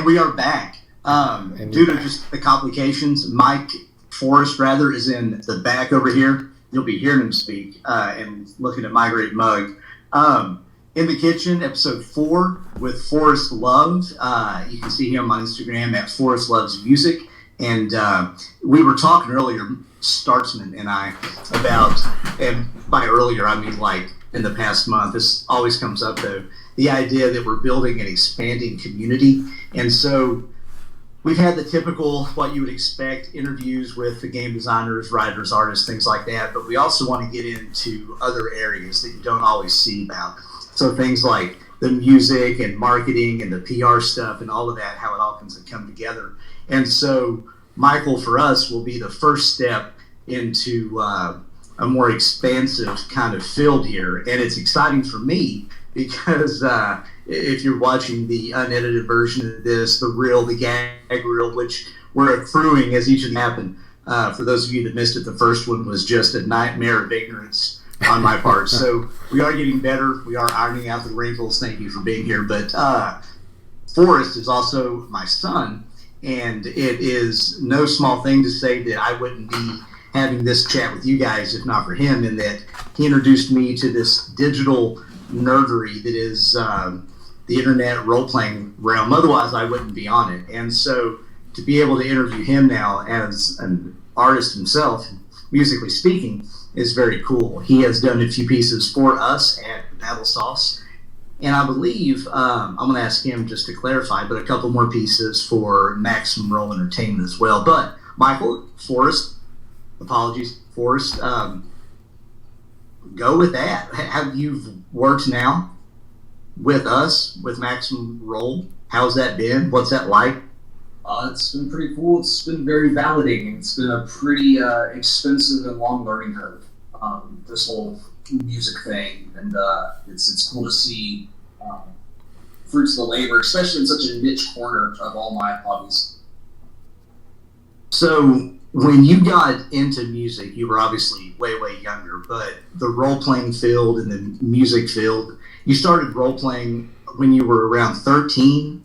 And we are back. Due to just the complications, Forrest is in the back over here. You'll be hearing him speak and looking at my great mug. In the Kitchen, episode 4 with Forrest Love. You can see him on Instagram at Forrest Loves Music. And we were talking earlier, Startsman and I, about, and by earlier I mean like in the past month, this always comes up though, the idea that we're building an expanding community. And so we've had the typical, what you would expect, interviews with the game designers, writers, artists, things like that. But we also want to get into other areas that you don't always see about. So things like the music and marketing and the PR stuff and all of that, how it all can come together. And so Michael, for us, will be the first step into a more expansive kind of field here. And it's exciting for me because if you're watching the unedited version of this, the gag reel, which we're accruing as each of them happen. For those of you that missed it, the first one was just a nightmare of ignorance on my part. So we are getting better. We are ironing out the wrinkles. Thank you for being here. But Forrest is also my son, and it is no small thing to say that I wouldn't be having this chat with you guys if not for him, in that he introduced me to this digital nerdery that is the internet role-playing realm. Otherwise, I wouldn't be on it. And so to be able to interview him now as an artist himself, musically speaking, is very cool. He has done a few pieces for us at BattleSauce. And I believe, I'm going to ask him just to clarify, but a couple more pieces for Maximum Roll Entertainment as well. But Michael, Forrest, go with that. Have you worked now with us, with Maximum Roll? How's that been? What's that like? It's been pretty cool. It's been very validating. It's been a pretty expensive and long learning curve, this whole music thing. And it's cool to see fruits of the labor, especially in such a niche corner of all my hobbies. So when you got into music, you were obviously way, way younger, but the role-playing field and the music field, you started role-playing when you were around 13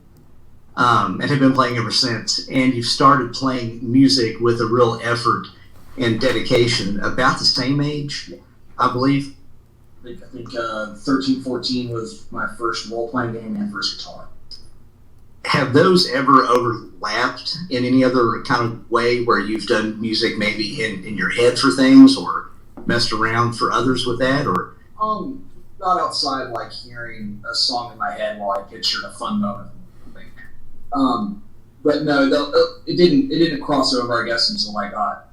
and have been playing ever since. And you've started playing music with a real effort and dedication about the same age, I believe. I think 13, 14 was my first role-playing game and first guitar. Have those ever overlapped in any other kind of way where you've done music maybe in your head for things or messed around for others with that? Or not outside like hearing a song in my head while I pictured a fun moment. I think. But no, it didn't cross over, I guess, until I got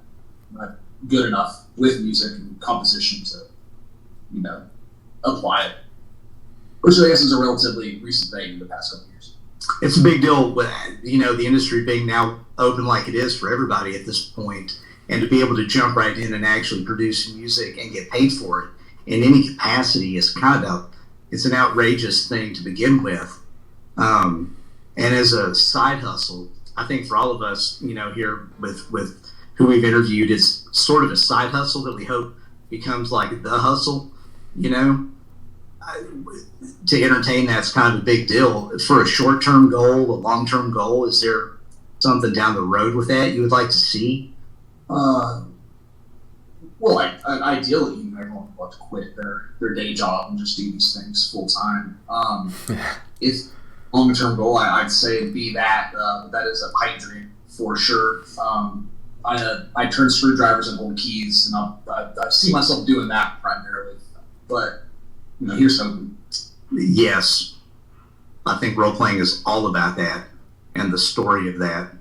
good enough with music and composition to, apply it. Which I guess is a relatively recent thing in the past couple of years. It's a big deal with, the industry being now open like it is for everybody at this point, and to be able to jump right in and actually produce music and get paid for it in any capacity is it's an outrageous thing to begin with. And as a side hustle, I think for all of us, here with who we've interviewed, it's sort of a side hustle that we hope becomes like the hustle, to entertain. That's kind of a big deal. For a short-term goal, a long-term goal, is there something down the road with that you would like to see? Well, ideally, everyone would love to quit their day job and just do these things full-time. If long-term goal, I'd say it'd be that. That is a pipe dream for sure. I turn screwdrivers and hold keys, and I see myself doing that primarily. But here's hoping. Yes, I think role playing is all about that, and the story of that.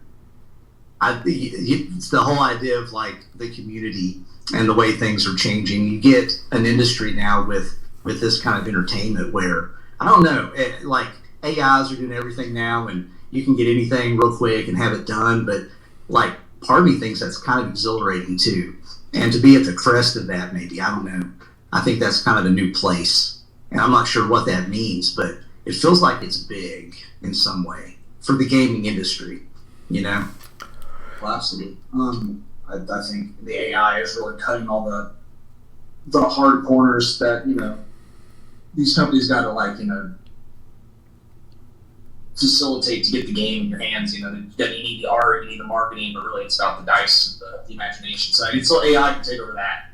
It's the whole idea of like the community and the way things are changing. You get an industry now with this kind of entertainment where I don't know, like AIs are doing everything now, and you can get anything real quick and have it done. But like, part of me thinks that's kind of exhilarating too, and to be at the crest of that, maybe, I don't know. I think that's kind of a new place, and I'm not sure what that means, but it feels like it's big in some way for the gaming industry, Well, absolutely. I think the AI is really cutting all the hard corners that these companies got to facilitate to get the game in your hands. You need the art, you need the marketing, but really it's about the dice, the imagination side. And so AI can take over that,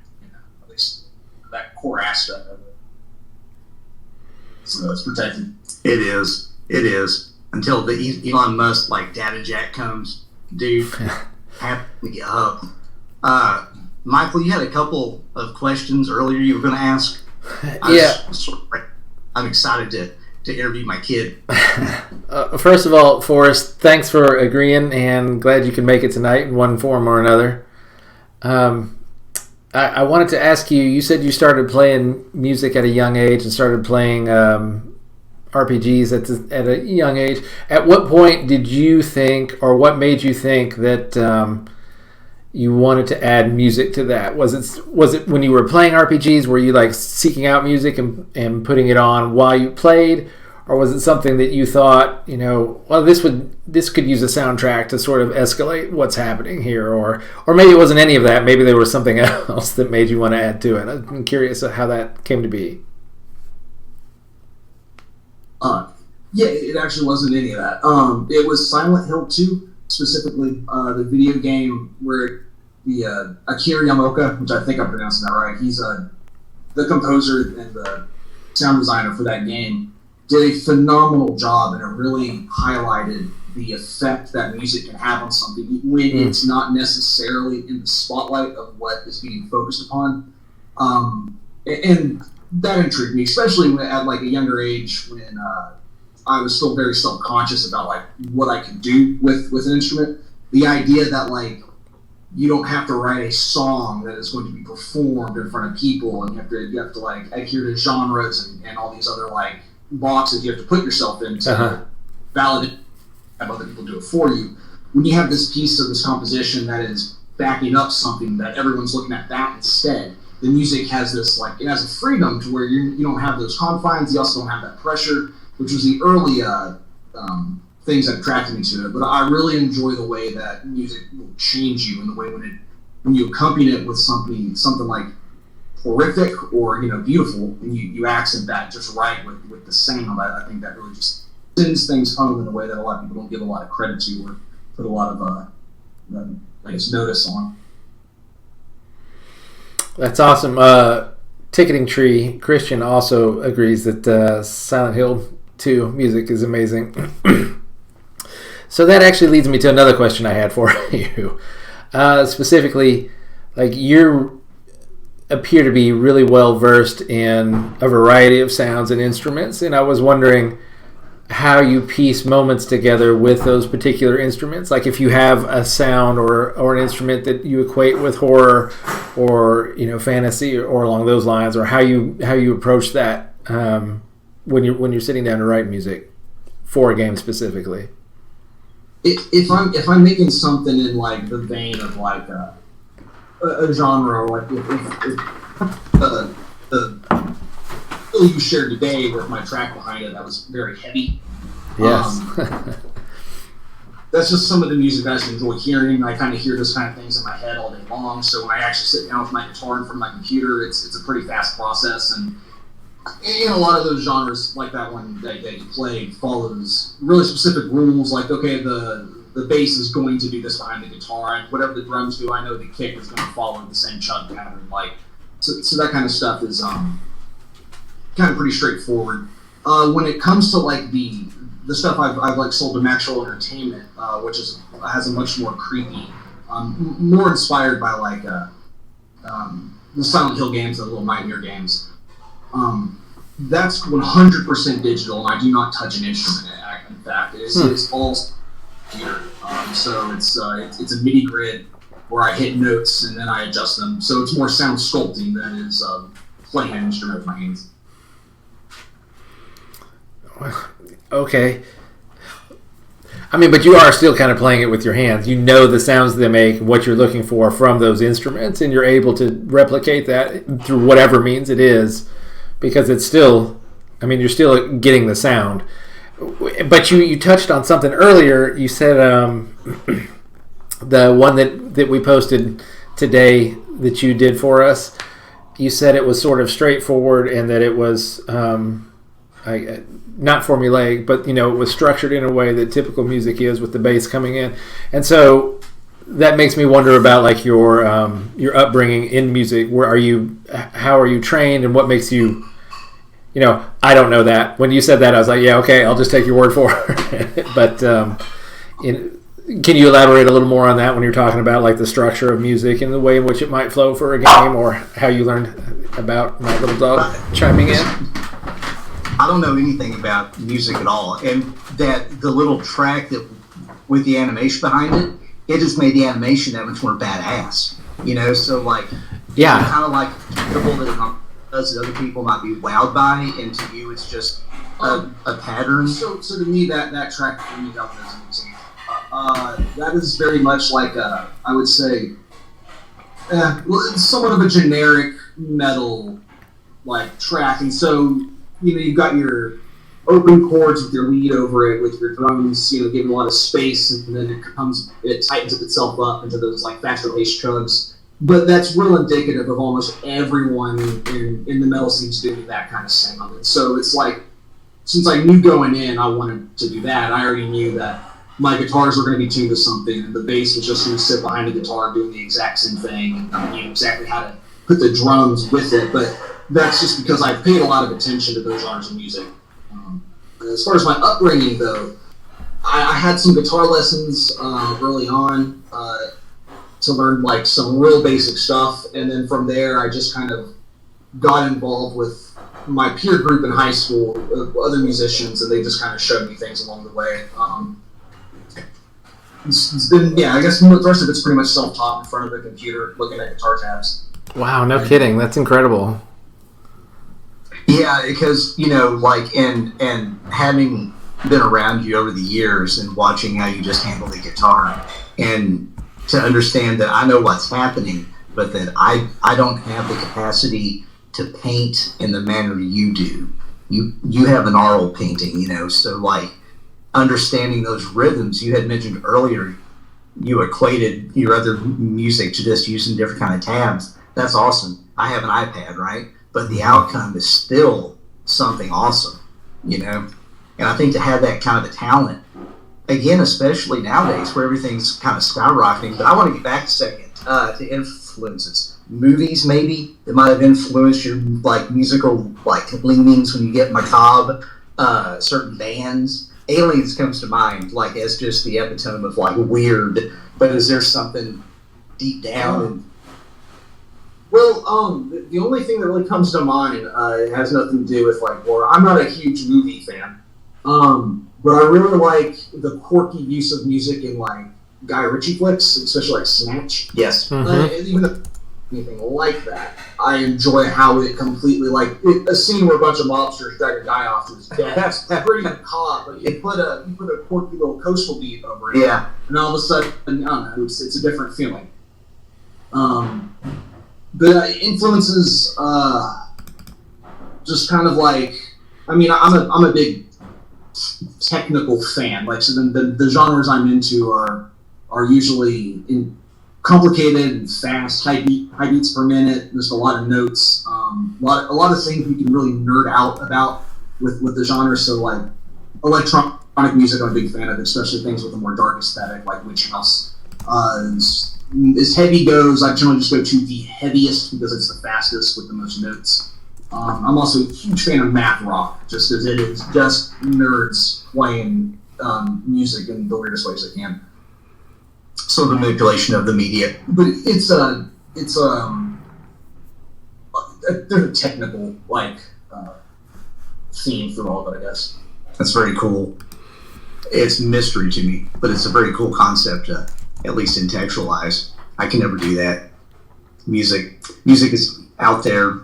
at least that core aspect of it. So it's protected. It is. Until the Elon Musk data jack comes, dude, have to get up. Michael, you had a couple of questions earlier you were going to ask. I'm excited to interview my kid. First of all, Forrest, thanks for agreeing, and glad you can make it tonight in one form or another. I wanted to ask you, you said you started playing music at a young age and started playing RPGs at a young age. At what point did you think, or what made you think that you wanted to add music to that? Was it when you were playing RPGs, were you seeking out music and putting it on while you played, or was it something that you thought, well, this could use a soundtrack to sort of escalate what's happening here, or maybe it wasn't any of that, maybe there was something else that made you want to add to it? I'm curious how that came to be. It actually wasn't any of that. It was Silent Hill 2, specifically the video game where the Akira Yamaoka, which I think I'm pronouncing that right, he's the composer and the sound designer for that game, did a phenomenal job, and it really highlighted the effect that music can have on something when it's not necessarily in the spotlight of what is being focused upon. And that intrigued me, especially at a younger age when I was still very self-conscious about what I could do with an instrument. The idea that you don't have to write a song that is going to be performed in front of people, and you have to adhere to genres and all these other boxes you have to put yourself in to validate, have other people do it for you. When you have this piece of this composition that is backing up something that everyone's looking at that instead, the music has this it has a freedom to where you don't have those confines. You also don't have that pressure, which was the early things that attracted me to it. But I really enjoy the way that music will change you, and the way when you accompany it with something horrific or beautiful, and you accent that just right with the sound. I think that really just sends things home in a way that a lot of people don't give a lot of credit to or put a lot of notice on. That's awesome. Ticketing Tree Christian also agrees that Silent Hill 2 music is amazing. So that actually leads me to another question I had for you. Specifically, you appear to be really well versed in a variety of sounds and instruments, and I was wondering how you piece moments together with those particular instruments. If you have a sound or an instrument that you equate with horror or fantasy or along those lines, or how you approach that when you're sitting down to write music for a game specifically. If I'm making something in the vein of a genre, or if the you shared today with my track behind it, that was very heavy. Yes. That's just some of the music I just enjoy hearing. I kind of hear those kind of things in my head all day long. So when I actually sit down with my guitar in front of my computer, it's a pretty fast process. And a lot of those genres, like that one that you played, follows really specific rules. Okay, the bass is going to do this behind the guitar, and whatever the drums do, I know the kick is going to follow the same chug pattern. So that kind of stuff is kind of pretty straightforward. When it comes to the stuff I've sold to Maxwell Entertainment, which has a much more creepy, more inspired by the Silent Hill games, the little Nightmare games. That's 100% digital, and I do not touch an instrument. In fact, it's all here. So it's a MIDI grid where I hit notes and then I adjust them. So it's more sound sculpting than it is playing an instrument with my hands. Okay. But you are still kind of playing it with your hands. You know the sounds they make, what you're looking for from those instruments, and you're able to replicate that through whatever means it is, because it's still, you're still getting the sound. But you touched on something earlier. You said the one that we posted today that you did for us, you said it was sort of straightforward and that it was not formulaic, but it was structured in a way that typical music is, with the bass coming in, and so that makes me wonder about like your upbringing in music. How are you trained, and what makes you? I don't know that. When you said that, I was like, yeah, okay, I'll just take your word for it. But can you elaborate a little more on that when you're talking about like the structure of music and the way in which it might flow for a game, or how you learned about My Little Dog chiming in? I don't know anything about music at all, and that the little track that with the animation behind it, it just made the animation that much more badass. So like, yeah, kind of like comfortable that that other people might be wowed by, and to you it's just a pattern. So to me, that track for me, that was amazing. That is very much like I would say, it's somewhat of a generic metal like track, and so you've got your open chords with your lead over it, with your drums, giving a lot of space, and then it tightens itself up into those like faster paced chugs. But that's real indicative of almost everyone in the metal scenes doing that kind of sound. So it's like, since I knew going in I wanted to do that, I already knew that my guitars were going to be tuned to something, and the bass was just going to sit behind the guitar doing the exact same thing, and I knew exactly how to put the drums with it. But that's just because I paid a lot of attention to those genres of music. As far as my upbringing, though, I had some guitar lessons early on to learn like some real basic stuff, and then from there I just kind of got involved with my peer group in high school of other musicians, and they just kind of showed me things along the way. It's been, I guess the rest of it's pretty much self-taught in front of the computer looking at guitar tabs. Wow, no kidding. That's incredible. Yeah, because, like, and having been around you over the years and watching how you just handle the guitar, and to understand that I know what's happening, but that I don't have the capacity to paint in the manner you do. You have an oral painting, so like understanding those rhythms you had mentioned earlier, you equated your other music to just using different kind of tabs. That's awesome. I have an iPad, right? But the outcome is still something awesome, And I think to have that kind of a talent, again, especially nowadays where everything's kind of skyrocketing. But I want to get back a second to influences. Movies, maybe, that might have influenced your like musical like leanings when you get macabre. Certain bands. Aliens comes to mind, like as just the epitome of like weird. But is there something deep down? Well, the only thing that really comes to mind has nothing to do with like horror. I'm not a huge movie fan, but I really like the quirky use of music in like Guy Ritchie flicks, especially like Snatch. Yes. Even if anything like that, I enjoy how it completely a scene where a bunch of mobsters drag a guy off to his death. That's pretty macabre, but you put a quirky little coastal beat over it, and all of a sudden, I don't know, it's a different feeling. But influences, just kind of like, I'm a big technical fan. Like, so the genres I'm into are usually complicated and fast, high beats per minute. There's a lot of notes, a lot of things we can really nerd out about with the genre. So like electronic music, I'm a big fan of, especially things with a more dark aesthetic, like Witch House. As heavy goes, I generally just go to the heaviest because it's the fastest with the most notes. I'm also a huge fan of math rock, just because it is just nerds playing music in the weirdest ways they can. So the manipulation of the media, but there's a technical theme through all of it, I guess. That's very cool. It's mystery to me, but it's a very cool concept to at least intellectualize. I can never do that. Music is out there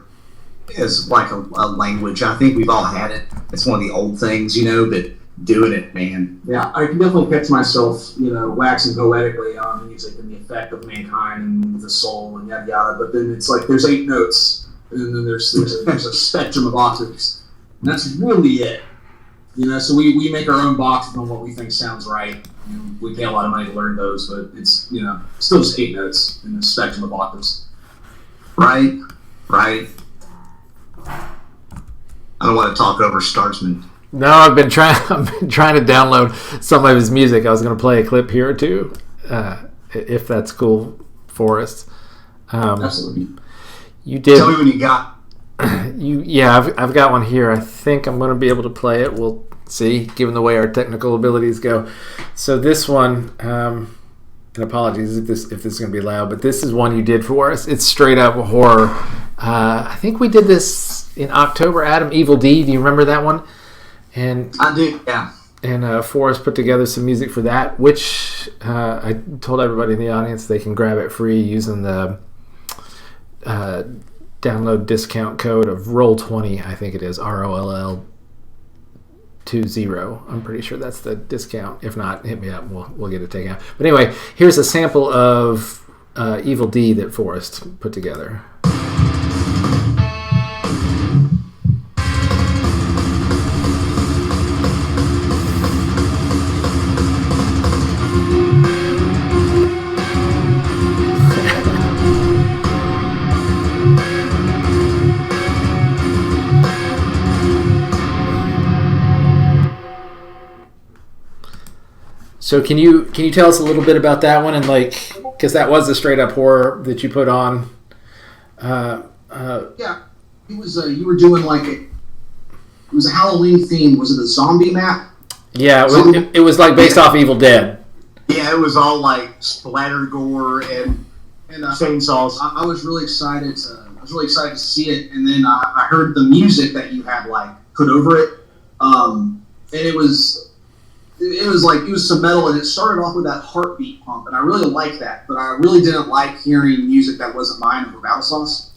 as like a language. I think we've all had it. It's one of the old things, but doing it, man. Yeah, I can definitely catch myself, waxing poetically on music and the effect of mankind and the soul and yada yada. But then it's like there's 8 notes, and then there's a spectrum of octaves, and that's really it. So we make our own boxes on what we think sounds right. We pay a lot of money to learn those, but it's still just 8 notes in the spectrum of octaves. Right. I don't want to talk over Startsman. No, I've been trying to download some of his music. I was going to play a clip here or two, if that's cool, Forrest. Absolutely. You did. Tell me when you got. I've got one here. I think I'm going to be able to play it. We'll see, given the way our technical abilities go. So this one, and apologies if this is going to be loud, but this is one you did for us. It's straight up horror. I think we did this in October. Adam, Evil D. Do you remember that one? And I do, yeah. And Forrest put together some music for that, which I told everybody in the audience they can grab it free using the download discount code of Roll20. I think it is ROLL20. I'm pretty sure that's the discount. If not, hit me up. We'll get it taken out. But anyway, here's a sample of Evil D that Forrest put together. So can you tell us a little bit about that one, and because that was a straight up horror that you put on? Yeah, it was. You were doing it was a Halloween theme. Was it a zombie map? Yeah, it was like based off Evil Dead. Yeah, it was all like splatter gore and chainsaws. I was really excited to see it, and then I heard the music that you had put over it, and it was some metal, and it started off with that heartbeat pump, and I really liked that, but I really didn't like hearing music that wasn't mine for BattleSauce.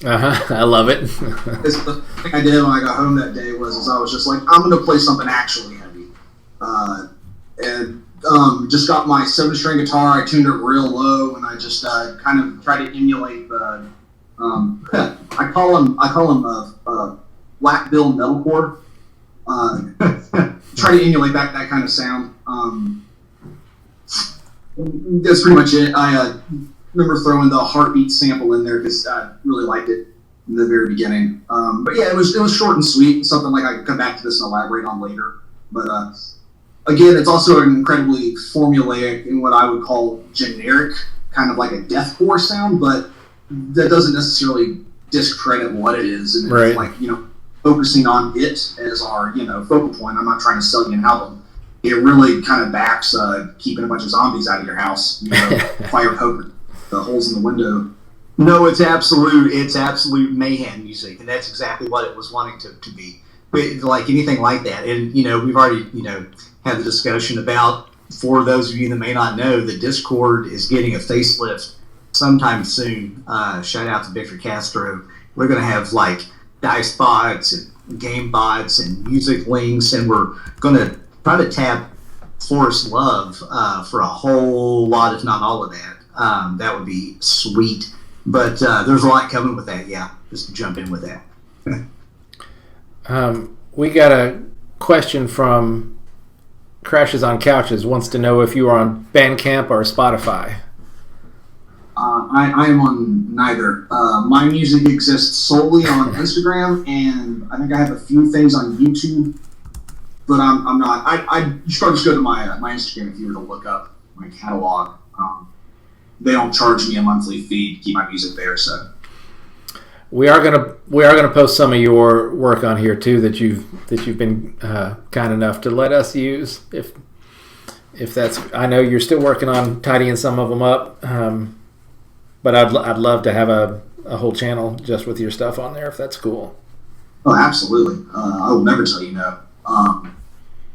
I love it. The thing I did when I got home that day was I was just like, I'm going to play something actually heavy, and just got my 7-string guitar. I tuned it real low, and I just kind of tried to emulate the I call him Black Bill metalcore. Try to emulate that kind of sound. That's pretty much it. I remember throwing the heartbeat sample in there because I really liked it in the very beginning. But yeah, it was short and sweet. Something I could come back to this and elaborate on later. But again, it's also incredibly formulaic in what I would call generic, kind of like a deathcore sound. But that doesn't necessarily discredit what it is. And right. It's focusing on it as our, focal point. I'm not trying to sell you an album. It really kind of backs keeping a bunch of zombies out of your house, fire poker, the holes in the window. No, it's absolute mayhem music, and that's exactly what it was wanting to be. But like anything like that, and we've already had the discussion about. For those of you that may not know, the Discord is getting a facelift sometime soon. Shout out to Victor Castro. We're going to have dice bots and game bots and music links, and we're going to try to tap Forrest Love for a whole lot, if not all of that. That would be sweet. But there's a lot coming with that, yeah. Just to jump in with that. We got a question from Crashes on Couches. Wants to know if you are on Bandcamp or Spotify. I am on neither. My music exists solely on Instagram, and I think I have a few things on YouTube, but I'm not. You should probably just go to my Instagram if you were to look up my catalog. They don't charge me a monthly fee to keep my music there, so. We are gonna post some of your work on here too that you've been kind enough to let us use. If that's, I know you're still working on tidying some of them up. But I'd love to have a whole channel just with your stuff on there if that's cool. Oh, absolutely. I will never tell you no.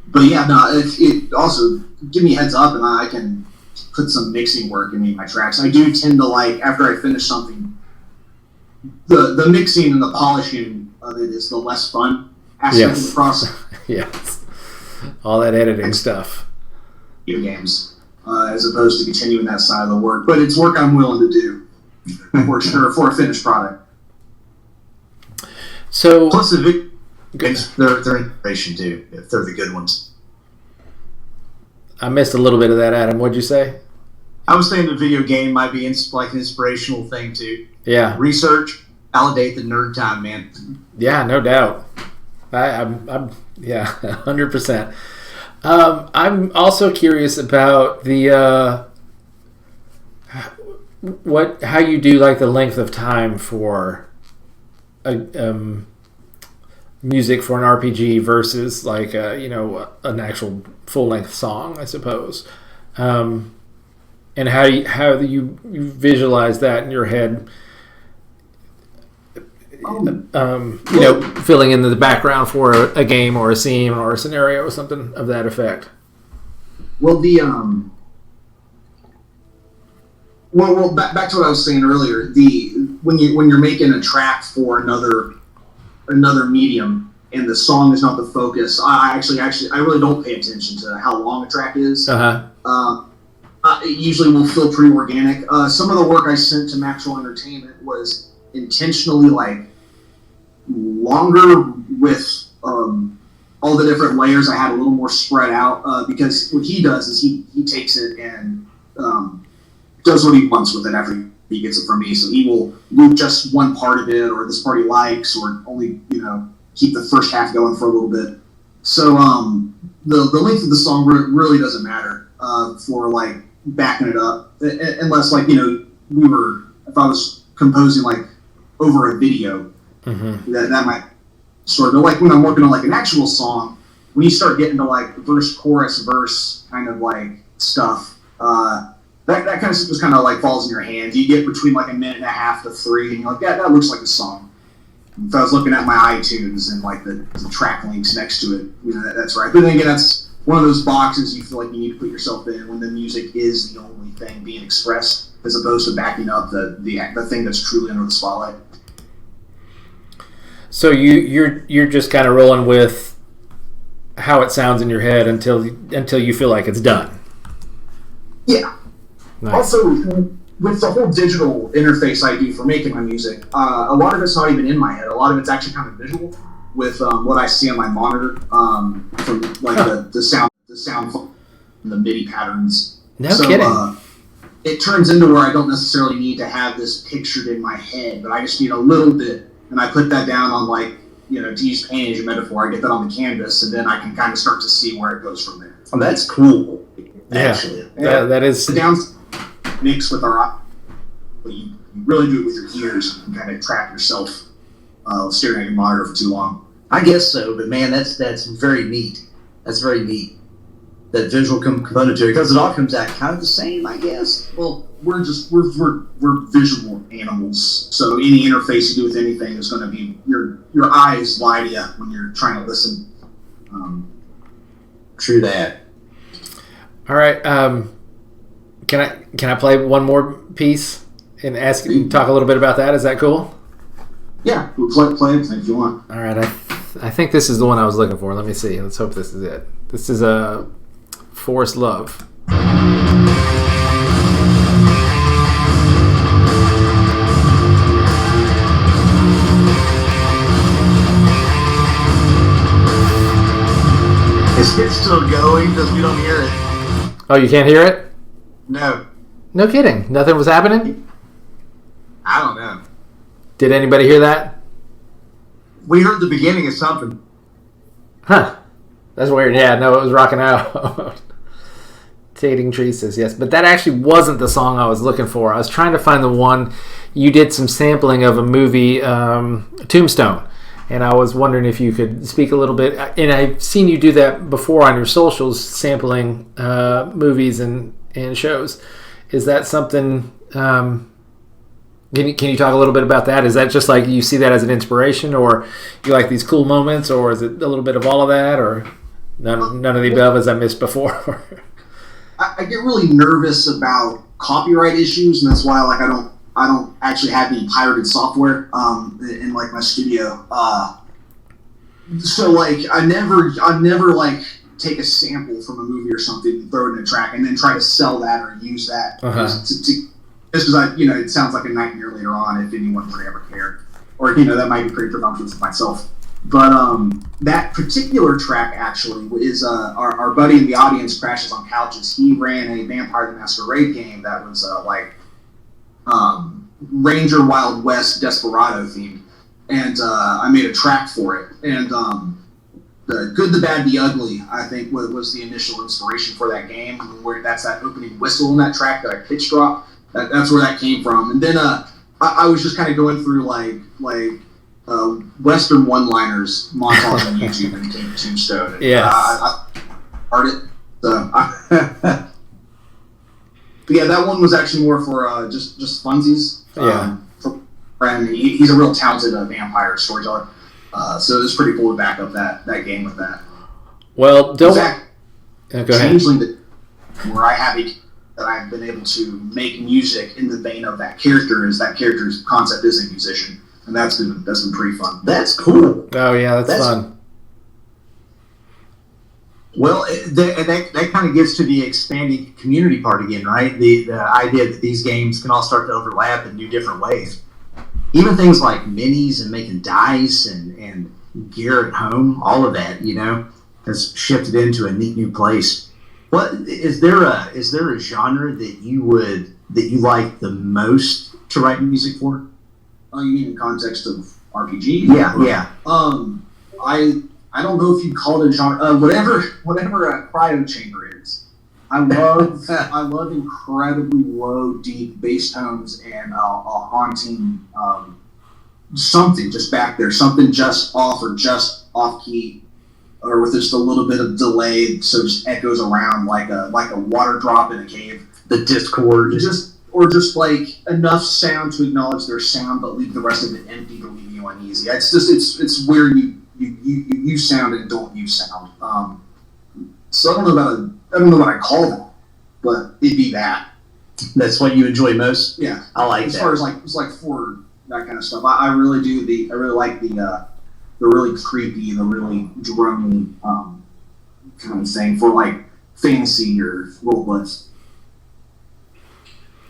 But yeah, no. It also give me a heads up, and I can put some mixing work in my tracks. I do tend to after I finish something, the mixing and the polishing of it is the less fun aspect of the process. Yes. All that editing stuff. Video games. As opposed to continuing that side of the work. But it's work I'm willing to do, for sure, for a finished product. So, plus the they're inspiration too, if they're the good ones. I missed a little bit of that, Adam. What'd you say? I was saying the video game might be an inspirational thing too. Yeah. Research, validate the nerd time, man. Yeah, no doubt. I'm yeah, 100%. I'm also curious about the how you do like the length of time for music for an RPG versus like an actual full length song, I suppose, and how you visualize that in your head. Filling in the background for a game or a scene or a scenario or something of that effect. Well, back to what I was saying earlier. When you're making a track for another medium and the song is not the focus, I really don't pay attention to how long a track is. It usually will feel pretty organic. Some of the work I sent to Maxwell Entertainment was intentionally like longer with all the different layers. I had a little more spread out because what he does is he takes it and does what he wants with it after he gets it from me. So he will loop just one part of it, or this part he likes, or only keep the first half going for a little bit. So the length of the song really doesn't matter for like backing it up, unless like if I was composing like over a video. Mm-hmm. That might sort of like when I'm working on like an actual song, when you start getting to like verse, chorus, verse kind of like stuff, that kind of stuff just kind of like falls in your hand. You get between like a minute and a half to 3, and you're like, yeah, that looks like a song. If I was looking at my iTunes and like the track links next to it, that's right. But then again, that's one of those boxes you feel like you need to put yourself in when the music is the only thing being expressed, as opposed to backing up the thing that's truly under the spotlight. So you're just kind of rolling with how it sounds in your head until you feel like it's done. Yeah. Nice. Also, with the whole digital interface I do for making my music, a lot of it's not even in my head. A lot of it's actually kind of visual with what I see on my monitor from like the sound and the MIDI patterns. No kidding. It turns into where I don't necessarily need to have this pictured in my head, but I just need a little bit. And I put that down on like, to use paint as a metaphor, I get that on the canvas, and then I can kind of start to see where it goes from there. Oh, that's cool. Actually. Yeah, that is. The down mix with our eye, but you really do it with your ears and kind of trap yourself staring at your monitor for too long. I guess so, but man, that's very neat. That's very neat. That visual component to it, because it all comes out kind of the same, I guess. Well, we're visual animals, so any interface you do with anything is going to be your eyes lie to you when you're trying to listen. True that. All right, can I play one more piece and ask you talk a little bit about that? Is that cool? Yeah, we'll play it if you want. All right, I think this is the one I was looking for. Let me see. Let's hope this is it. This is Forrest Love. Is it still going because we don't hear it? Oh, you can't hear it? No. No kidding. Nothing was happening? I don't know. Did anybody hear that? We heard the beginning of something. Huh. That's weird. Yeah, no, it was rocking out. Ticketing Tree says yes. But that actually wasn't the song I was looking for. I was trying to find the one. You did some sampling of a movie, Tombstone. And I was wondering if you could speak a little bit. And I've seen you do that before on your socials, sampling movies and shows. Is that something... Can you talk a little bit about that? Is that just like you see that as an inspiration, or you like these cool moments, or is it a little bit of all of that, or none of the above as I missed before? I get really nervous about copyright issues, and that's why I don't actually have any pirated software in like my studio. So like I never like take a sample from a movie or something and throw it in a track and then try to sell that or use that just because it sounds like a nightmare later on if anyone would ever care, or that might be pretty presumptuous of myself. But that particular track actually is our buddy in the audience, Crashes on Couches. He ran a Vampire the Masquerade game that was Ranger Wild West Desperado themed, and I made a track for it. And the Good, the Bad, the Ugly, I think was the initial inspiration for that game. Where that's that opening whistle in that track, that pitch drop. That's where that came from. And then I was just kind of going through like Western one-liners montage on YouTube and came to Tombstone. And, I heard it. So, but yeah, that one was actually more for just funsies. And he's a real talented vampire storyteller. So it was pretty cool to back up that game with that. Well, don't... Go ahead. Where I have that I've been able to make music in the vein of that character is that character's concept is a musician. And that's been pretty fun. That's cool. Oh, yeah, that's fun. Well, that kind of gets to the expanding community part again, right? The idea that these games can all start to overlap in new different ways. Even things like minis and making dice and gear at home, all of that, has shifted into a neat new place. What is there a genre that you like the most to write music for? Oh, you mean in context of RPG? Yeah. I don't know if you call it a genre. Whatever a cryo chamber is. I love incredibly low, deep bass tones and a haunting something just back there, something just off or just off key, or with just a little bit of delay, so it just echoes around like a water drop in a cave. The discord, or just like enough sound to acknowledge their sound, but leave the rest of it empty to leave you uneasy. It's just it's where you use sound and don't use sound. So I don't know what I call that, but it'd be that. That's what you enjoy most. Yeah, I like as that. As far as it's like for that kind of stuff, I really do I really like the really creepy, the really drony kind of thing for like fantasy or role plays.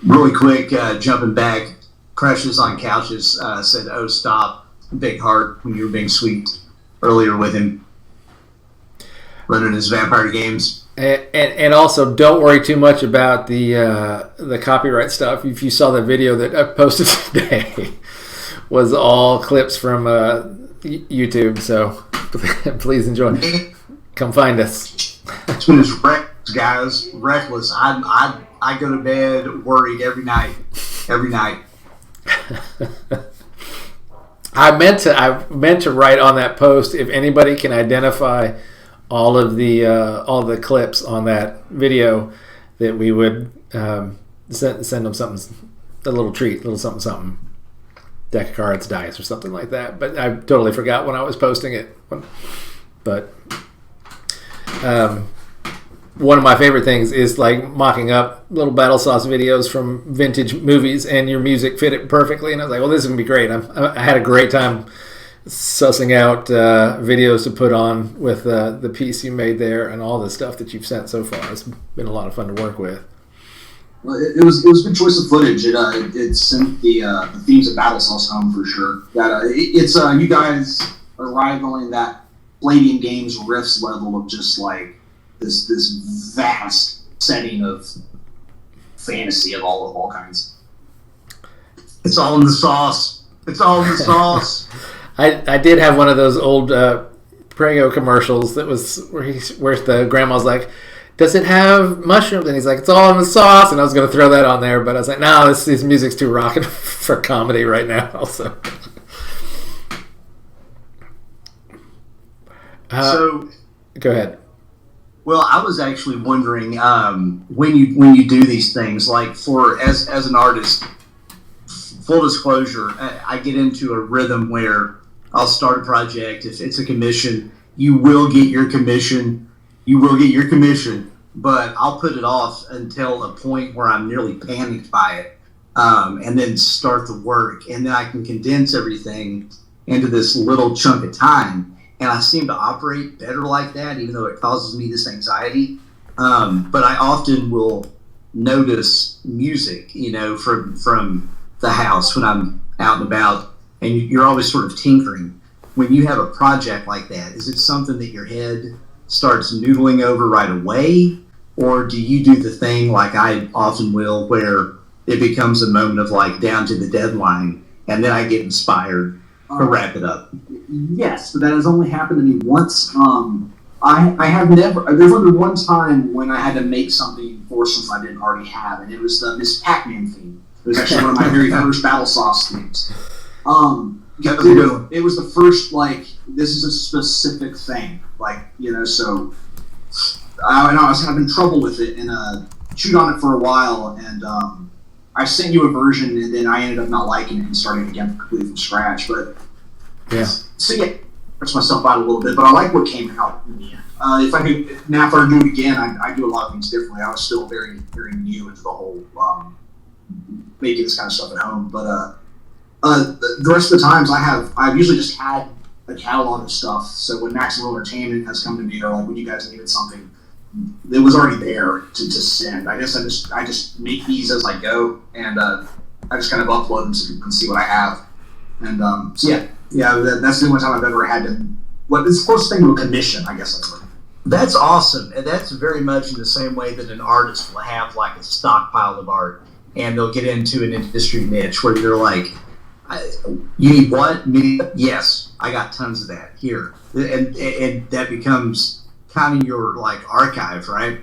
Really quick, jumping back, Crushes on Couches said, "Oh, stop, big heart," when you were being sweet earlier with him, running his vampire games. And also, don't worry too much about the copyright stuff. If you saw the video that I posted today, was all clips from YouTube. So please enjoy. Come find us. It's when it's reckless, guys. Reckless. I go to bed worried every night. Every night. I meant to write on that post if anybody can identify all the clips on that video, that we would send them something, a little treat, a little something, deck of cards, dice, or something like that. But I totally forgot when I was posting it. But one of my favorite things is like mocking up little BattleSauce videos from vintage movies, and your music fit it perfectly. And I was like, well, this is going to be great. I had a great time sussing out videos to put on with the piece you made there and all the stuff that you've sent so far. It's been a lot of fun to work with. Well, it was a good choice of footage. It sent the themes of BattleSauce home for sure. It's you guys are rivaling that Palladium Games riffs level of just like this vast setting of fantasy of all kinds. It's all in the sauce. It's all in the sauce. I did have one of those old Prego commercials that was where the grandma's like, does it have mushrooms? And he's like, it's all in the sauce. And I was going to throw that on there, but I was like, no, this music's too rockin' for comedy right now. Also, so go ahead. Well, I was actually wondering when you do these things, like for as an artist, full disclosure, I get into a rhythm where I'll start a project. If it's a commission, you will get your commission. But I'll put it off until a point where I'm nearly panicked by it, and then start the work. And then I can condense everything into this little chunk of time. And I seem to operate better like that, even though it causes me this anxiety. But I often will notice music, from the house when I'm out and about. And you're always sort of tinkering. When you have a project like that, is it something that your head starts noodling over right away? Or do you do the thing like I often will, where it becomes a moment of like down to the deadline, and then I get inspired to wrap it up? Yes, but that has only happened to me once. I have never. There's only one time when I had to make something for something I didn't already have, and it was the Miss Pac-Man theme. It was actually one of my very first BattleSauce themes. It was the first, like, this is a specific thing, like, so I was having trouble with it and chewed on it for a while, and I sent you a version, and then I ended up not liking it and starting again completely from scratch. But yeah, so yeah, puts myself out a little bit, but I like what came out in the end. If I were to do it again, I do a lot of things differently. I was still very, very new into the whole making this kind of stuff at home, but the rest of the times I've usually just had a catalog of stuff. So when Maximum Entertainment has come to me, or like when you guys needed something, it was already there to send. I guess I just make these as I go, and I just kind of upload them so you can see what I have. And so yeah, that's the only time I've ever had to. What is the closest thing to a commission? I guess I've ever. That's awesome, and that's very much in the same way that an artist will have like a stockpile of art, and they'll get into an industry niche where you're like, you need what? Yes, I got tons of that here, and that becomes kind of your like archive, right?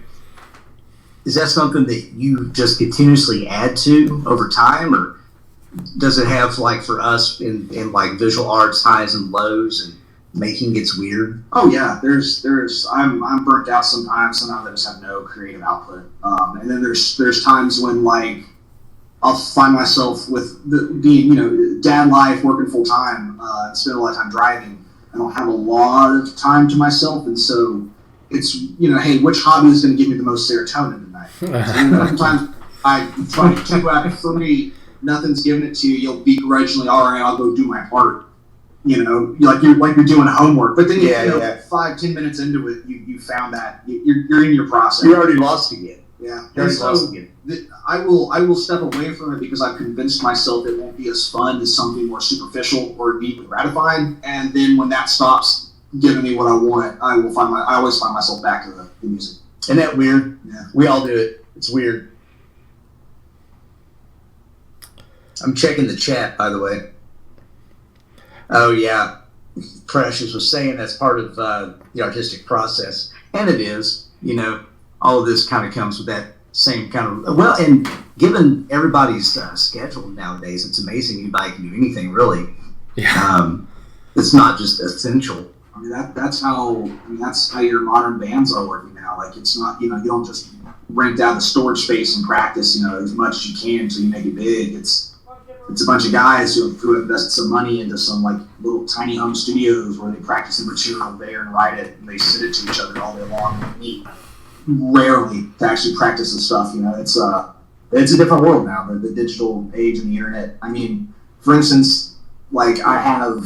Is that something that you just continuously add to over time, or does it have, like for us in like visual arts, highs and lows, and making gets weird? Oh yeah, I'm burnt out sometimes. Sometimes I just have no creative output, and then there's times when like I'll find myself with being dad life, working full time, and spend a lot of time driving. I don't have a lot of time to myself, and so it's hey, which hobby is going to give me the most serotonin tonight? So, sometimes it's funny too. After somebody nothing's giving it to you, you'll begrudgingly, all right, I'll go do my part. Like you're doing homework, but then 5-10 minutes into it, you found that you're in your process. You're already lost again. Yeah, and so I will step away from it because I've convinced myself it won't be as fun as something more superficial or deeply gratifying. And then when that stops giving me what I want, I always find myself back to the music. Isn't that weird? Yeah, we all do it. It's weird. I'm checking the chat, by the way. Oh yeah, Precious was saying that's part of the artistic process, and it is. All of this kind of comes with that same kind of and given everybody's schedule nowadays, it's amazing. Anybody can do anything really. Yeah. It's not just essential. I mean that's how your modern bands are working now. Like it's not you don't just rent out the storage space and practice as much as you can until you make it big. It's a bunch of guys who have invested some money into some like little tiny home studios where they practice the material there and write it, and they sit it to each other all day long and meet rarely to actually practice the stuff. It's a different world now, the digital age and the internet. I mean, for instance, like I have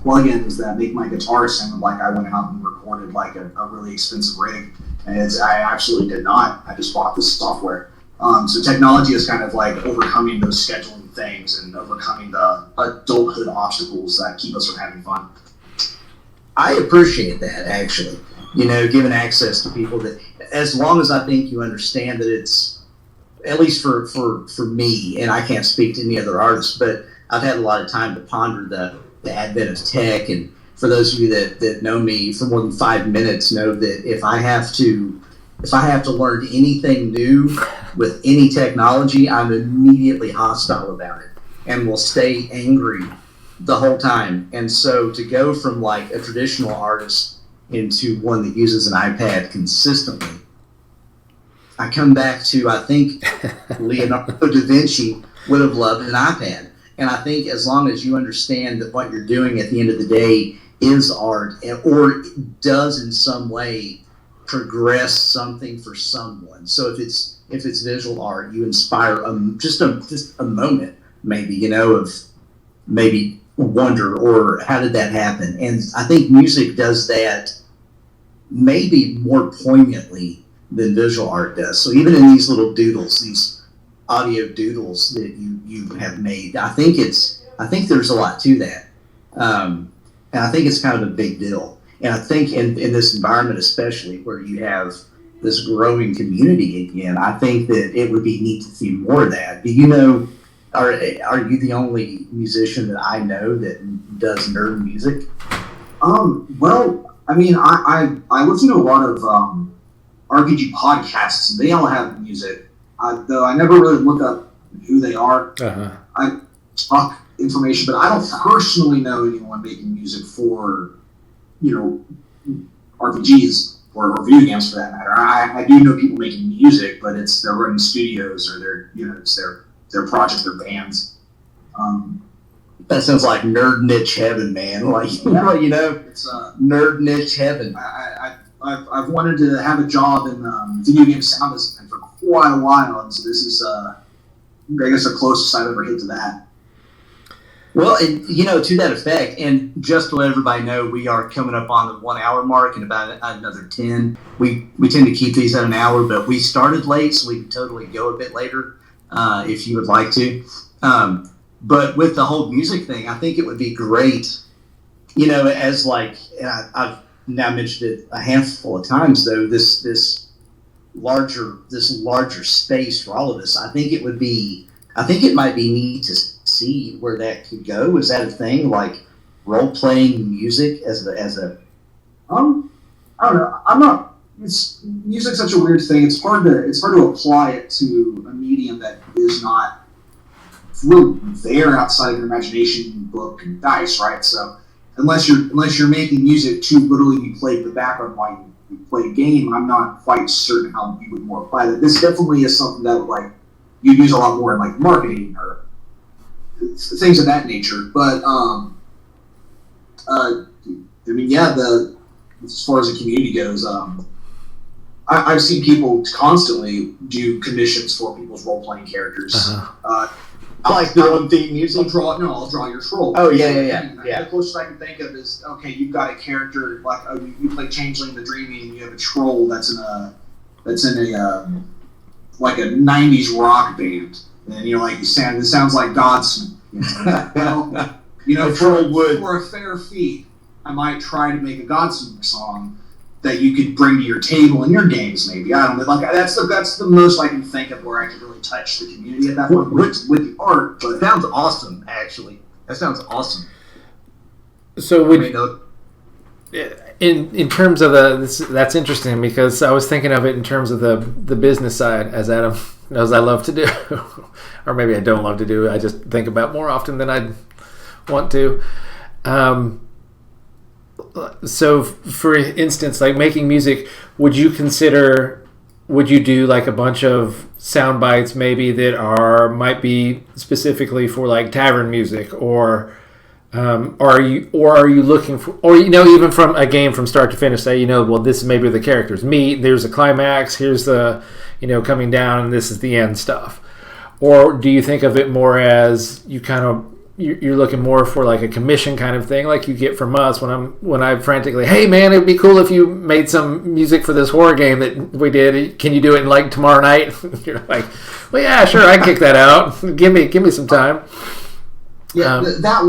plugins that make my guitar sound like I went out and recorded like a really expensive rig, and I absolutely did not. I just bought this software. So technology is kind of like overcoming those scheduling things and overcoming the adulthood obstacles that keep us from having fun. I appreciate that, actually. Giving access to people that, as long as I think you understand that it's, at least for me, and I can't speak to any other artists, but I've had a lot of time to ponder the advent of tech, and for those of you that know me for more than 5 minutes know that if I have to learn anything new with any technology, I'm immediately hostile about it and will stay angry the whole time. And so to go from like a traditional artist into one that uses an iPad consistently, I come back to, I think Leonardo da Vinci would have loved an iPad. And I think as long as you understand that what you're doing at the end of the day is art, or does in some way progress something for someone. So if it's visual art, you inspire just a moment, maybe, of maybe wonder, or how did that happen? And I think music does that maybe more poignantly than visual art does. So even in these little doodles, these audio doodles that you have made, I think there's a lot to that. And I think it's kind of a big deal. And I think in this environment, especially where you have this growing community again, I think that it would be neat to see more of that. Do you know Are you the only musician that I know that does nerd music? Well, I mean, I listen to a lot of RPG podcasts, and they all have music. Though I never really look up who they are. I talk information, but I don't personally know anyone making music for, RPGs or video games for that matter. I do know people making music, but they're running studios or it's their project, their bands. That sounds like nerd niche heaven, man. Like it's nerd niche heaven. I've wanted to have a job in video game sound design for quite a while, and so this is I guess the closest I've ever hit to that. Well, to that effect, and just to let everybody know, we are coming up on the 1 hour mark in about another 10. We tend to keep these at an hour, but we started late, so we can totally go a bit later if you would like to. But with the whole music thing, I think it would be great, as I've now mentioned it a handful of times, though, this larger space for all of us. I think it might be neat to see where that could go. Is that a thing, like role playing music as a I don't know. I'm not. Music's such a weird thing. It's hard to apply it to a medium that is not really there outside of your imagination, book, and dice, right? So unless you're making music to literally be played in the background while you play a game, I'm not quite certain how you would more apply that. This definitely is something that you'd use a lot more in marketing or things of that nature. But as far as the community goes, I've seen people constantly do commissions for people's role playing characters. Like their own theme music? I'll draw your troll. Oh, yeah. The closest I can think of is, okay, you've got a character, you play Changeling the Dreaming, and you have a troll that's in a 90s rock band. And it sounds like Godsmack. troll would. For a fair fee, I might try to make a Godsmack song that you could bring to your table in your games, maybe. I don't know. That's the most I can think of where I could really touch the community at that point with the art. But it sounds awesome, actually. That sounds awesome. So in terms of that's interesting, because I was thinking of it in terms of the business side, as Adam knows I love to do, or maybe I don't love to do. I just think about more often than I'd want to. So, for instance, making music, would you do a bunch of sound bites maybe that might be specifically for tavern music, or are you looking for, or even from a game from start to finish, say this is maybe the characters meet, there's a climax, here's the coming down, and this is the end stuff, or do you think of it more as you're looking more for a commission kind of thing, like you get from us when I frantically, hey man, it'd be cool if you made some music for this horror game that we did. Can you do it tomorrow night? You're like, well, yeah, sure, I can kick that out. Give me some time. Yeah, that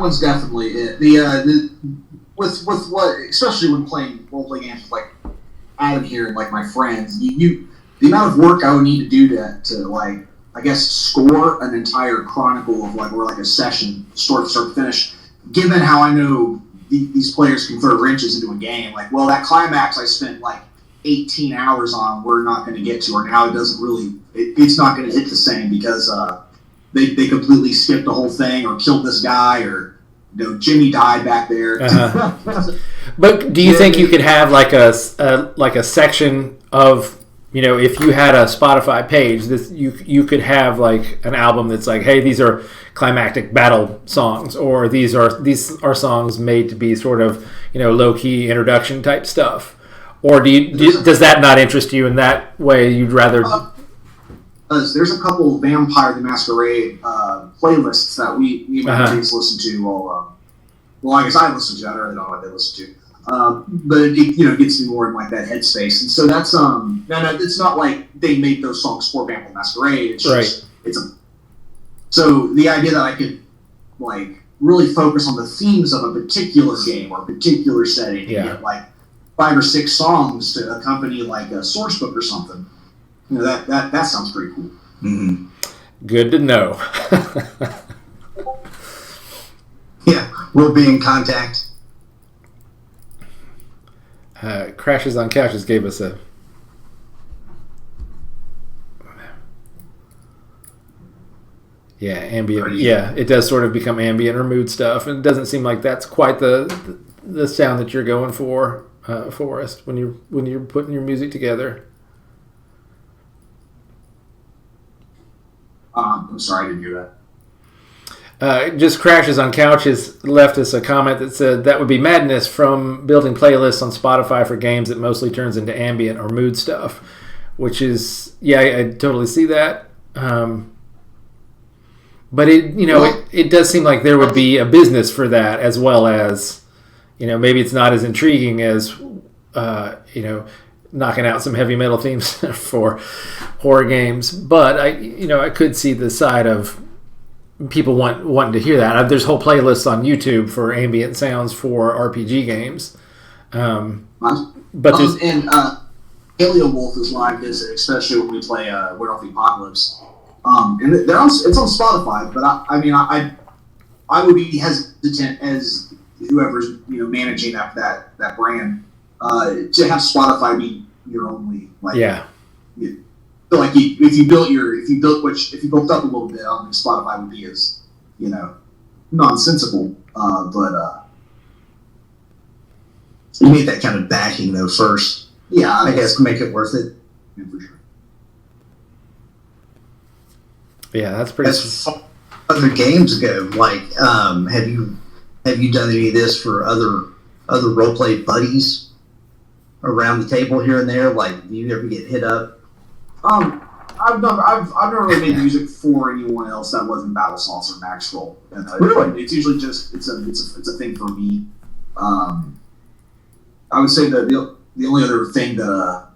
one's definitely it. With what, especially when playing role-playing games like Adam here and my friends, the amount of work I would need to do to I guess score an entire chronicle of a session, start to finish. Given how I know these players can throw wrenches into a game, that climax I spent 18 hours on, we're not going to get to, or now it doesn't really, it's not going to hit the same because they completely skipped the whole thing or killed this guy or Jimmy died back there. But do you think you could have a section of, if you had a Spotify page, you could have an album that's hey, these are climactic battle songs, or these are songs made to be sort of low key introduction type stuff, or does that not interest you in that way? You'd rather. There's a couple of Vampire the Masquerade playlists that we and my kids listen to. Well, I guess I listen to. I don't really know what they listen to. But it gets me more in that headspace, and so that's no, it's not like they made those songs for Vampire Masquerade. It's just, so the idea that I could really focus on the themes of a particular game or a particular setting, and get 5 or 6 songs to accompany a source book or something. That sounds pretty cool. Mm-hmm. Good to know. Yeah, we'll be in contact. Crashes on Couches gave us a... Yeah, ambient. Yeah, it does sort of become ambient or mood stuff, and it doesn't seem like that's quite the sound that you're going for, Forrest, when you're putting your music together. I'm sorry, I didn't hear that. Just Crashes on Couches left us a comment that said that would be madness from building playlists on Spotify for games that mostly turns into ambient or mood stuff, which is, yeah, I totally see that. But it does seem like there would be a business for that, as well as, maybe it's not as intriguing as, knocking out some heavy metal themes for horror games. But I could see the side of people wanting to hear that. There's whole playlists on YouTube for ambient sounds for RPG games. But there's Alien Wolf is live visit, especially when we play Word Off the Apocalypse. And it's on Spotify, but I would be hesitant as whoever's managing that brand to have Spotify be your only if you built up a little bit, I don't think Spotify would be as nonsensical. But you need that kind of backing though first. Yeah, I guess to make it worth it. Yeah, for sure. Yeah, that's pretty. As far as other games go, like have you done any of this for other role play buddies around the table here and there? Like, do you ever get hit up? I've never really made music for anyone else that wasn't BattleSauce or Maxwell. Really? It's usually just it's a thing for me. I would say that the only other thing that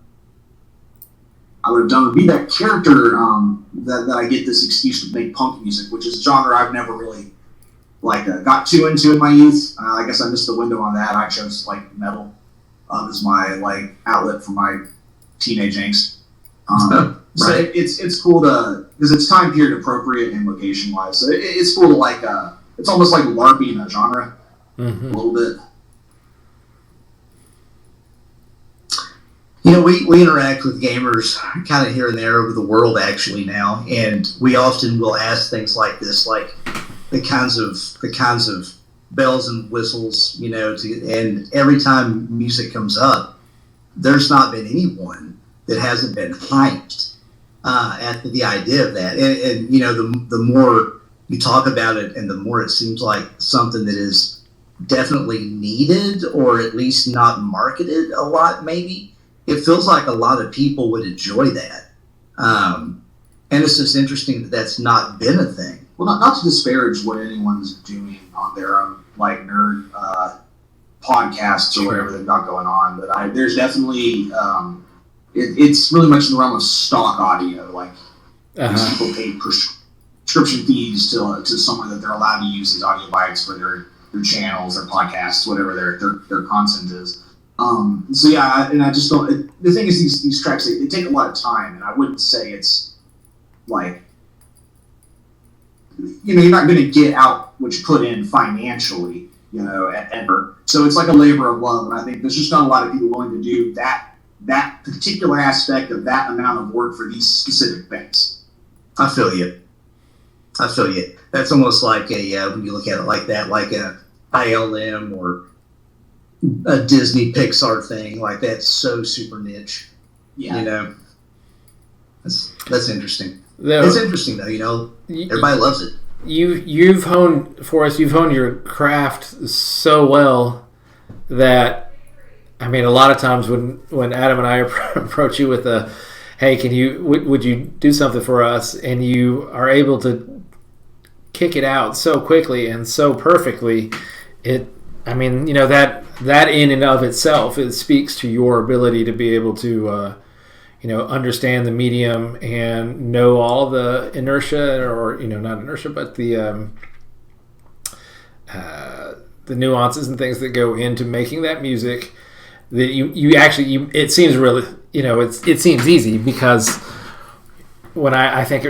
I would have done would be that character that I get this excuse to make punk music, which is a genre I've never really got too into in my youth. I guess I missed the window on that. I chose metal as my outlet for my teenage angst. Right. So it's cool because it's time period appropriate and location wise. So it's cool to it's almost like LARPing a genre a little bit. We interact with gamers kind of here and there over the world actually now, and we often will ask things like this, like the kinds of bells and whistles, and every time music comes up, there's not been anyone that hasn't been hyped at the idea of that. And the more you talk about it and the more it seems like something that is definitely needed, or at least not marketed a lot maybe, it feels like a lot of people would enjoy that. And it's just interesting that that's not been a thing. Well, not to disparage what anyone's doing on their own nerd podcasts or whatever they've got going on, but there's definitely it's really much in the realm of stock audio. These people pay prescription fees to someone that they're allowed to use these audio bites for their channels, their podcasts, whatever their content is. So yeah, and I just don't. The thing is, these tracks they take a lot of time, and I wouldn't say it's you're not going to get out what you put in financially, ever. So it's like a labor of love, and I think there's just not a lot of people willing to do that particular aspect of that amount of work for these specific things. I feel you. That's almost like when you look at it like that, like a ILM or a Disney Pixar thing, that's so super niche. Yeah. That's interesting. It's interesting though, everybody loves it. You've honed your craft so well that, I mean, a lot of times when Adam and I approach you with hey, would you do something for us, and you are able to kick it out so quickly and so perfectly, that in and of itself, it speaks to your ability to be able to understand the medium and know all the inertia, or not inertia, but the nuances and things that go into making that music. That you actually it seems really it seems easy, because when I think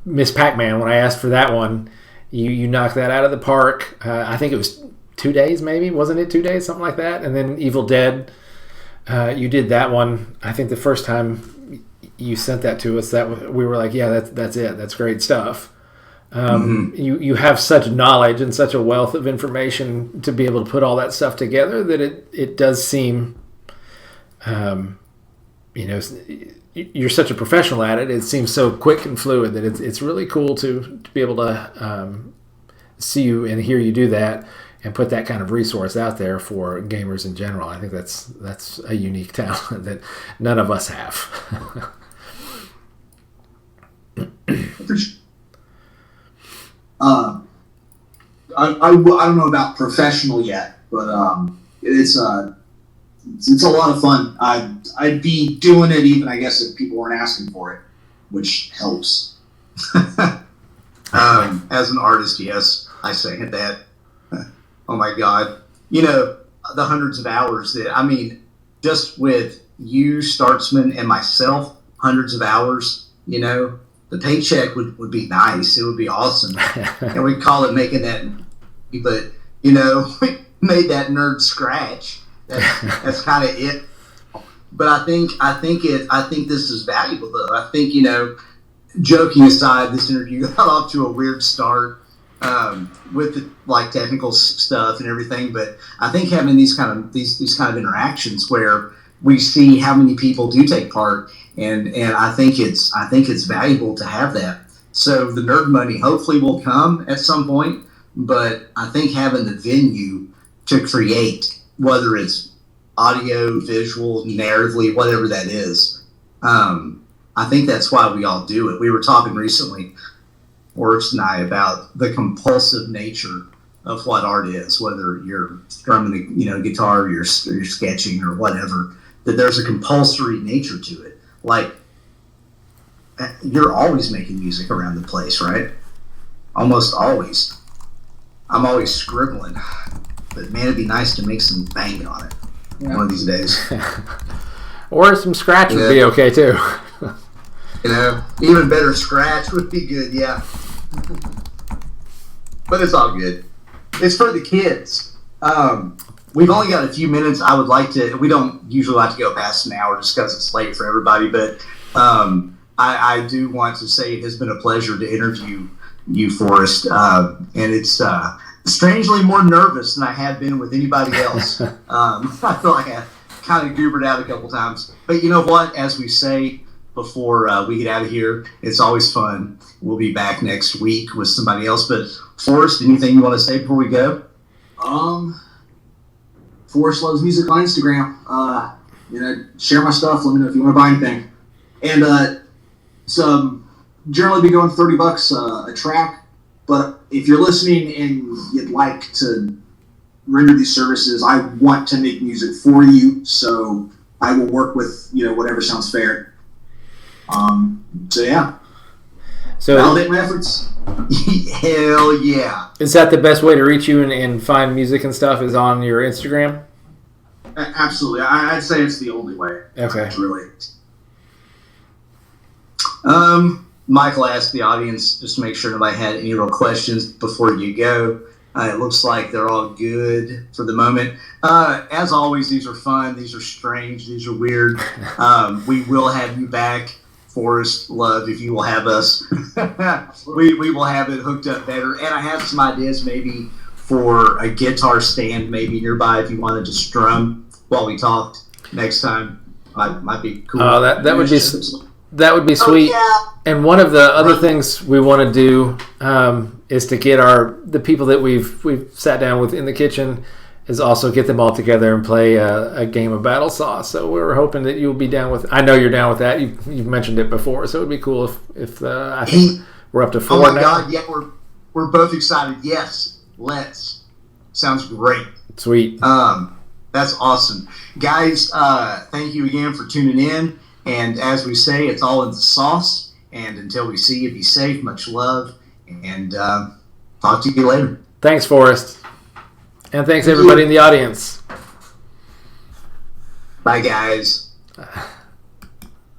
Miss Pac-Man, when I asked for that one, you knocked that out of the park. I think it was 2 days, maybe, wasn't it? 2 days, something like that. And then Evil Dead, you did that one. I think the first time you sent that to us, that we were like, yeah, that's it. That's great stuff. You have such knowledge and such a wealth of information to be able to put all that stuff together that it does seem, you're such a professional at it. It seems so quick and fluid that it's really cool to be able to see you and hear you do that and put that kind of resource out there for gamers in general. I think that's a unique talent that none of us have. I don't know about professional yet, but it's a lot of fun. I'd be doing it even, I guess, if people weren't asking for it, which helps. As an artist, yes, I second that. Oh my God. The hundreds of hours just with you, Startsman, and myself, hundreds of hours, the paycheck would be nice. It would be awesome. And we call it making that, but, we made that nerd scratch. That's kind of it. But I think this is valuable, though. I think, joking aside, this interview got off to a weird start with the technical stuff and everything. But I think having these kind of interactions where we see how many people do take part, and I think it's valuable to have that. So the nerd money hopefully will come at some point. But I think having the venue to create, whether it's audio, visual, narratively, whatever that is, I think that's why we all do it. We were talking recently, Forrest and I, about the compulsive nature of what art is, whether you're strumming the guitar, or you're sketching or whatever, that there's a compulsory nature to it. Like, you're always making music around the place, right? Almost always. I'm always scribbling, but man, it'd be nice to make some bang on it one of these days. Or some scratch would be okay too. Even better scratch would be good, yeah. But it's all good. It's for the kids. We've only got a few minutes. We don't usually like to go past an hour just because it's late for everybody, but I do want to say it has been a pleasure to interview you, Forrest, and it's strangely more nervous than I have been with anybody else. I feel like I kind of goobered out a couple times, but you know what? As we say before we get out of here, it's always fun. We'll be back next week with somebody else. But Forrest, anything you want to say before we go? Forrest Loves Music on Instagram. Share my stuff. Let me know if you want to buy anything. And generally be going $30 a track, but if you're listening and you'd like to render these services, I want to make music for you, so I will work with whatever sounds fair. So validate my efforts. Hell yeah! Is that the best way to reach you and find music and stuff? Is on your Instagram? Absolutely, I'd say it's the only way. Okay, really. Michael asked the audience just to make sure nobody had any real questions before you go. It looks like they're all good for the moment. As always, these are fun. These are strange. These are weird. We will have you back, Forrest Love, if you will have us. we will have it hooked up better. And I have some ideas maybe for a guitar stand maybe nearby if you wanted to strum while we talked next time. Might be cool. Oh, that would be... That would be sweet. Oh, yeah. And one of the other things we want to do is to get the people that we've sat down with in the kitchen is also get them all together and play a game of BattleSauce. So we're hoping that you'll be down with. I know you're down with that. You've mentioned it before, so it'd be cool if I think we're up to 4 now. Oh my God! Yeah, we're both excited. Yes, let's. Sounds great. Sweet. That's awesome, guys. Thank you again for tuning in. And as we say, it's all in the sauce. And until we see you, be safe. Much love. And talk to you later. Thanks, Forrest. And thanks, everybody in the audience. Bye, guys.